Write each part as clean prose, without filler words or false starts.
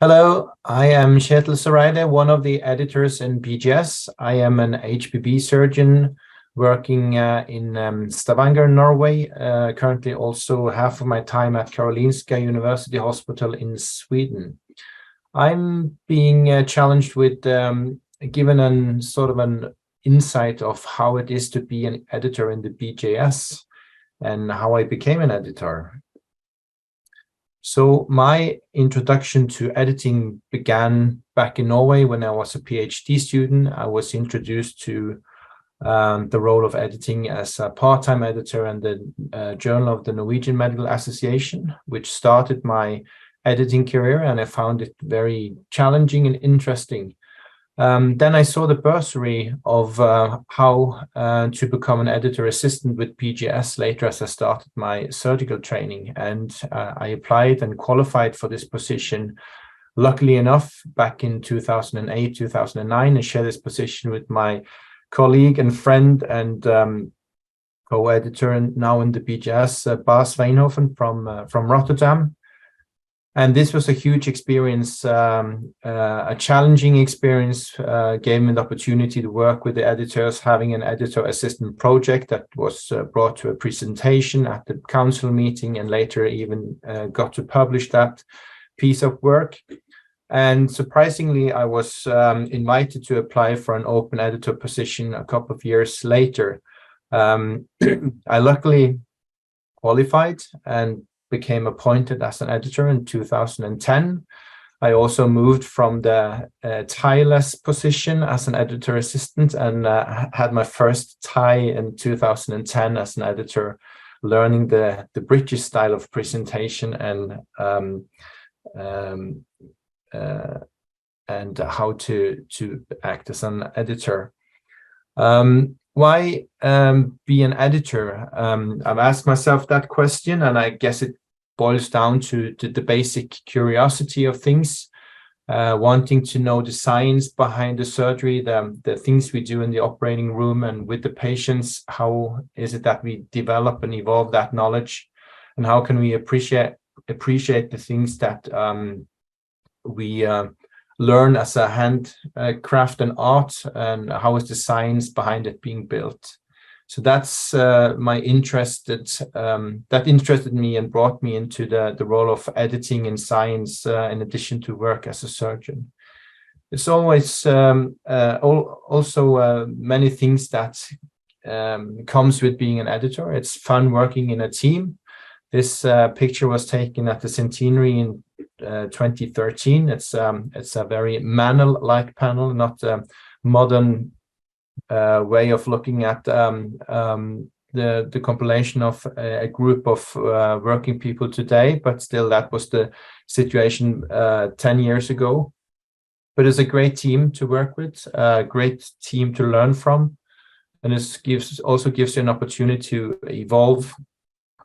Hello, I am Kjetil Soreide, one of the editors in BJS. I am an HPB surgeon working in Stavanger, Norway. Currently also half of my time at Karolinska University Hospital in Sweden. I'm being challenged with given an sort of an insight of how it is to be an editor in the BJS and how I became an editor. So my introduction to editing began back in Norway when I was a PhD student. I was introduced to the role of editing as a part-time editor in the Journal of the Norwegian Medical Association, which started my editing career, and I found it very challenging and interesting. Then I saw the bursary of how to become an editor assistant with BJS later as I started my surgical training, and I applied and qualified for this position. Luckily enough, back in 2008, 2009, I shared this position with my colleague and friend and co-editor and now in the BJS, Bas Weinhofen from Rotterdam. And this was a huge experience, a challenging experience, gave me the opportunity to work with the editors, having an editor assistant project that was brought to a presentation at the council meeting, and later even got to publish that piece of work. And surprisingly, I was invited to apply for an open editor position a couple of years later. I luckily qualified and became appointed as an editor in 2010. I also moved from the tie-less position as an editor assistant and had my first tie in 2010 as an editor, learning the British style of presentation and how to act as an editor. Why be an editor? I've asked myself that question, and I guess it boils down to the basic curiosity of things, wanting to know the science behind the surgery, the things we do in the operating room and with the patients. How is it that we develop and evolve that knowledge, and how can we appreciate the things that we learn as a handcraft and art, and how is the science behind it being built? So that's my interest that interested me and brought me into the role of editing in science, in addition to work as a surgeon. It's always also many things that comes with being an editor. It's fun working in a team. This picture was taken at the centenary in 2013. It's a very manual-like panel, not a modern way of looking at the compilation of a group of working people today, but still that was the situation 10 years ago. But it's a great team to work with, a great team to learn from, and it also gives you an opportunity to evolve,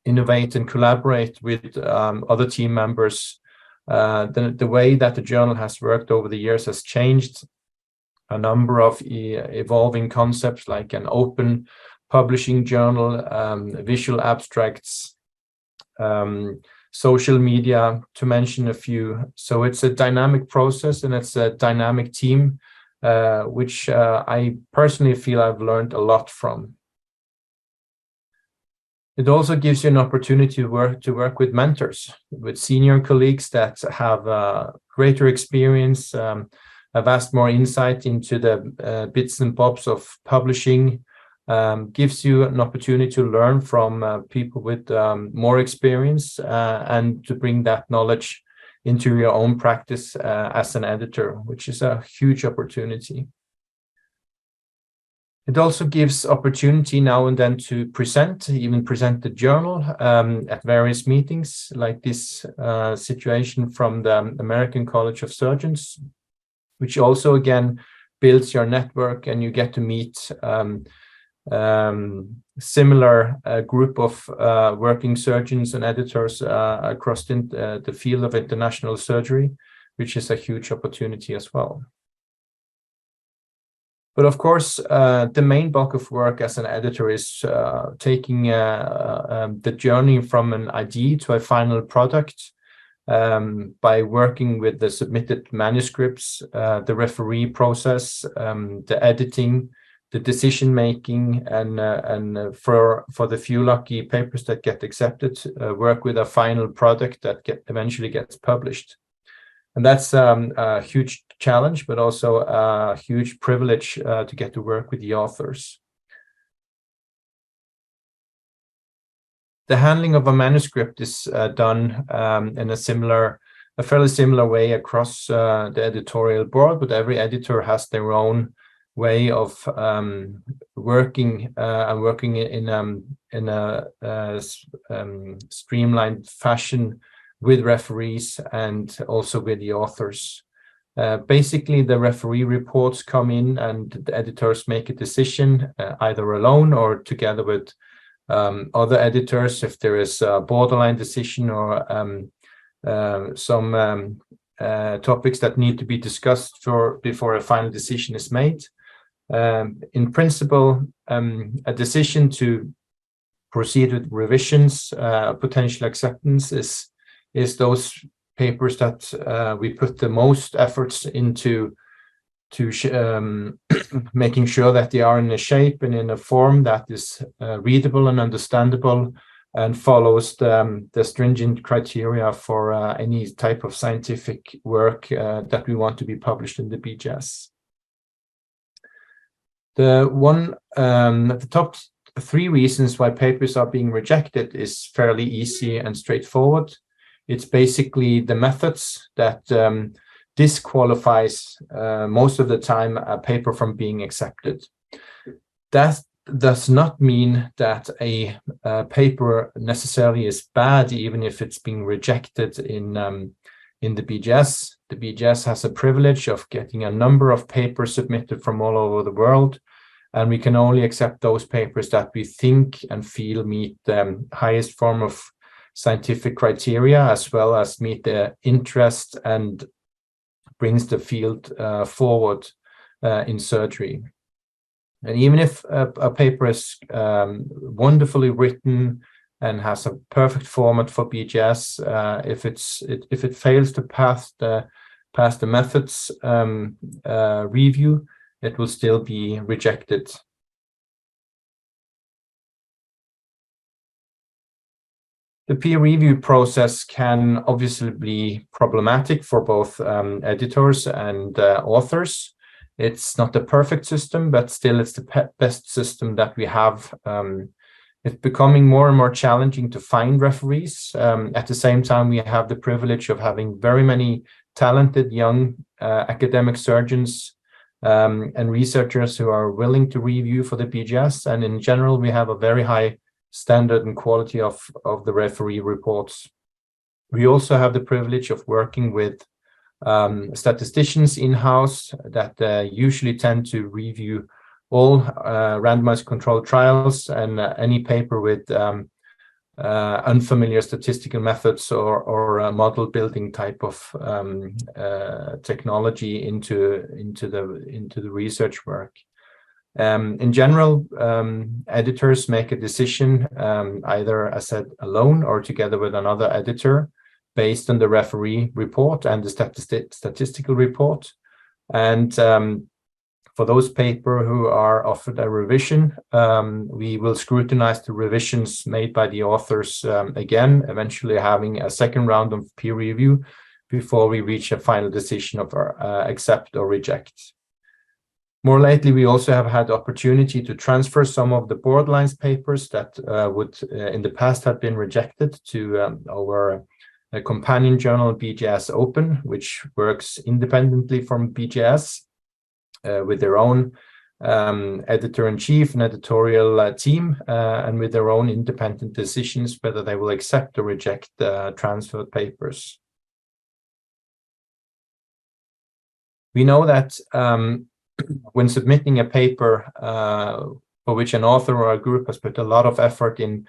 innovate, and collaborate with other team members. The way that the journal has worked over the years has changed. A number of evolving concepts like an open publishing journal, visual abstracts, social media, to mention a few. So it's a dynamic process and it's a dynamic team, which I personally feel I've learned a lot from. It also gives you an opportunity to work with mentors, with senior colleagues that have greater experience, a vast more insight into the bits and bobs of publishing, gives you an opportunity to learn from people with more experience and to bring that knowledge into your own practice as an editor, which is a huge opportunity. It also gives opportunity now and then to even present the journal at various meetings, like this situation from the American College of Surgeons, which also again builds your network, and you get to meet similar group of working surgeons and editors across the field of international surgery, which is a huge opportunity as well. But of course, the main bulk of work as an editor is taking the journey from an idea to a final product, by working with the submitted manuscripts, the referee process, the editing, the decision making, and for the few lucky papers that get accepted, work with a final product that eventually gets published. And that's a huge challenge, but also a huge privilege to get to work with the authors. The handling of a manuscript is done in a fairly similar way across the editorial board, but every editor has their own way of working and working in a streamlined fashion with referees and also with the authors. Basically, the referee reports come in and the editors make a decision either alone or together with other editors if there is a borderline decision or some topics that need to be discussed before a final decision is made. In principle, a decision to proceed with revisions, potential acceptance is those papers that we put the most efforts into making sure that they are in a shape and in a form that is readable and understandable and follows the stringent criteria for any type of scientific work that we want to be published in the BJS. The top 3 reasons why papers are being rejected is fairly easy and straightforward. It's basically the methods that disqualifies most of the time a paper from being accepted. That does not mean that a paper necessarily is bad, even if it's being rejected in the BJS. The BJS has a privilege of getting a number of papers submitted from all over the world, and we can only accept those papers that we think and feel meet the highest form of scientific criteria, as well as meet the interest and brings the field forward in surgery. And even if a paper is wonderfully written and has a perfect format for BJS, if it fails to pass the methods review, it will still be rejected. The peer review process can obviously be problematic for both editors and authors. It's not the perfect system, but still it's the best system that we have. It's becoming more and more challenging to find referees. At the same time, we have the privilege of having very many talented young academic surgeons and researchers who are willing to review for the BJS. And in general, we have a very high standard and quality of the referee reports. We also have the privilege of working with statisticians in-house that usually tend to review all randomized controlled trials and any paper with unfamiliar statistical methods or model building type of technology into the research work. In general, editors make a decision either, as said, alone or together with another editor based on the referee report and the statistical report. And for those papers who are offered a revision, we will scrutinize the revisions made by the authors again, eventually having a second round of peer review before we reach a final decision of accept or reject. More lately, we also have had the opportunity to transfer some of the borderlines papers that would in the past have been rejected to our companion journal BJS Open, which works independently from BJS with their own editor-in-chief and editorial team and with their own independent decisions whether they will accept or reject transferred papers. We know that when submitting a paper for which an author or a group has put a lot of effort in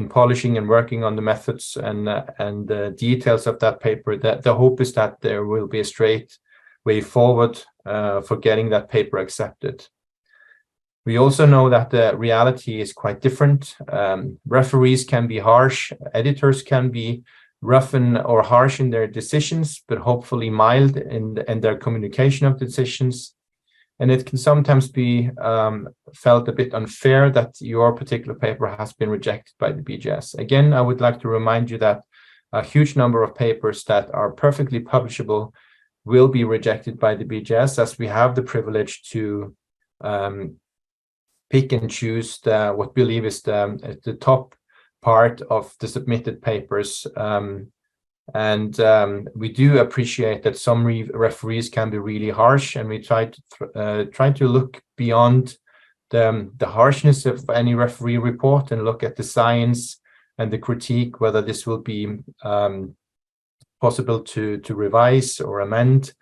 polishing and working on the methods and the details of that paper, that the hope is that there will be a straight way forward for getting that paper accepted. We also know that the reality is quite different. Referees can be harsh, editors can be rough or harsh in their decisions, but hopefully mild in their communication of decisions. And it can sometimes be felt a bit unfair that your particular paper has been rejected by the BJS. Again, I would like to remind you that a huge number of papers that are perfectly publishable will be rejected by the BJS, as we have the privilege to pick and choose what we believe is the top part of the submitted papers. We do appreciate that some referees can be really harsh, and we try to look beyond the harshness of any referee report and look at the science and the critique, whether this will be possible to revise or amend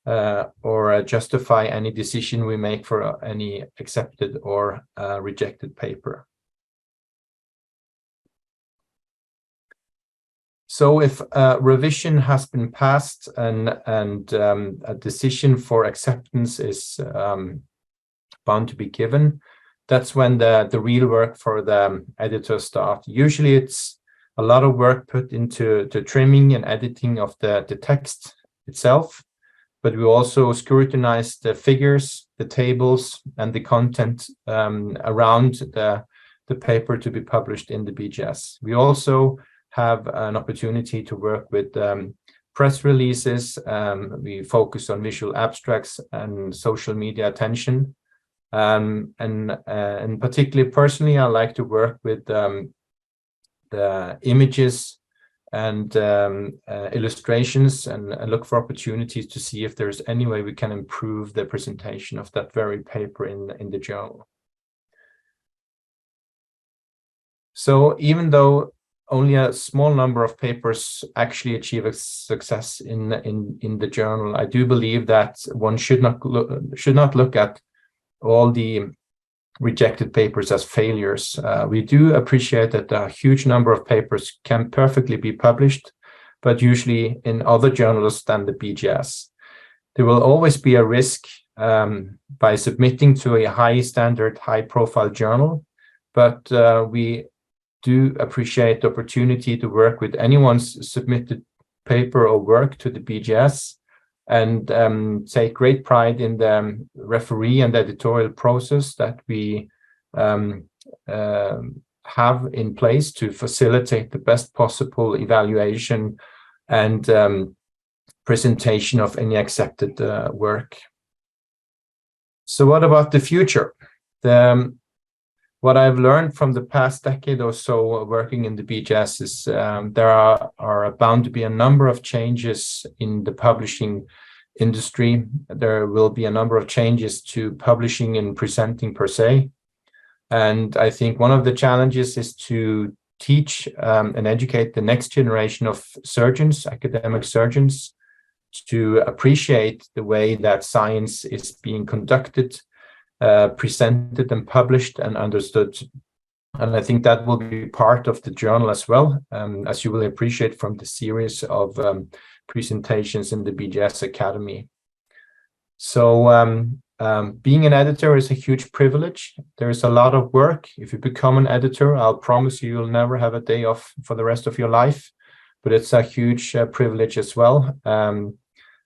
or justify any decision we make for any accepted or rejected paper. So if revision has been passed and a decision for acceptance is bound to be given, that's when the real work for the editor starts. Usually it's a lot of work put into the trimming and editing of the text itself, but we also scrutinize the figures, the tables, and the content around the paper to be published in the BJS. We also have an opportunity to work with press releases. We focus on visual abstracts and social media attention. And particularly personally, I like to work with the images and illustrations and look for opportunities to see if there's any way we can improve the presentation of that very paper in the journal. So even though only a small number of papers actually achieve a success in the journal, I do believe that one should not look at all the rejected papers as failures. We do appreciate that a huge number of papers can perfectly be published, but usually in other journals than the BJS. There will always be a risk by submitting to a high standard, high profile journal, but we do appreciate the opportunity to work with anyone's submitted paper or work to the BJS, and take great pride in the referee and editorial process that we have in place to facilitate the best possible evaluation and presentation of any accepted work. So what about the future? What I've learned from the past decade or so working in the BJS is there are bound to be a number of changes in the publishing industry. There will be a number of changes to publishing and presenting per se. And I think one of the challenges is to teach and educate the next generation of surgeons, academic surgeons, to appreciate the way that science is being conducted, presented and published and understood. And I think that will be part of the journal as well, as you will appreciate from the series of presentations in the BJS Academy. So being an editor is a huge privilege. There's a lot of work. If you become an editor, I'll promise you'll never have a day off for the rest of your life, but it's a huge privilege as well.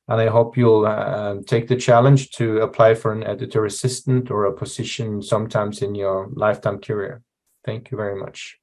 And I hope you'll take the challenge to apply for an editor assistant or a position sometimes in your lifetime career. Thank you very much.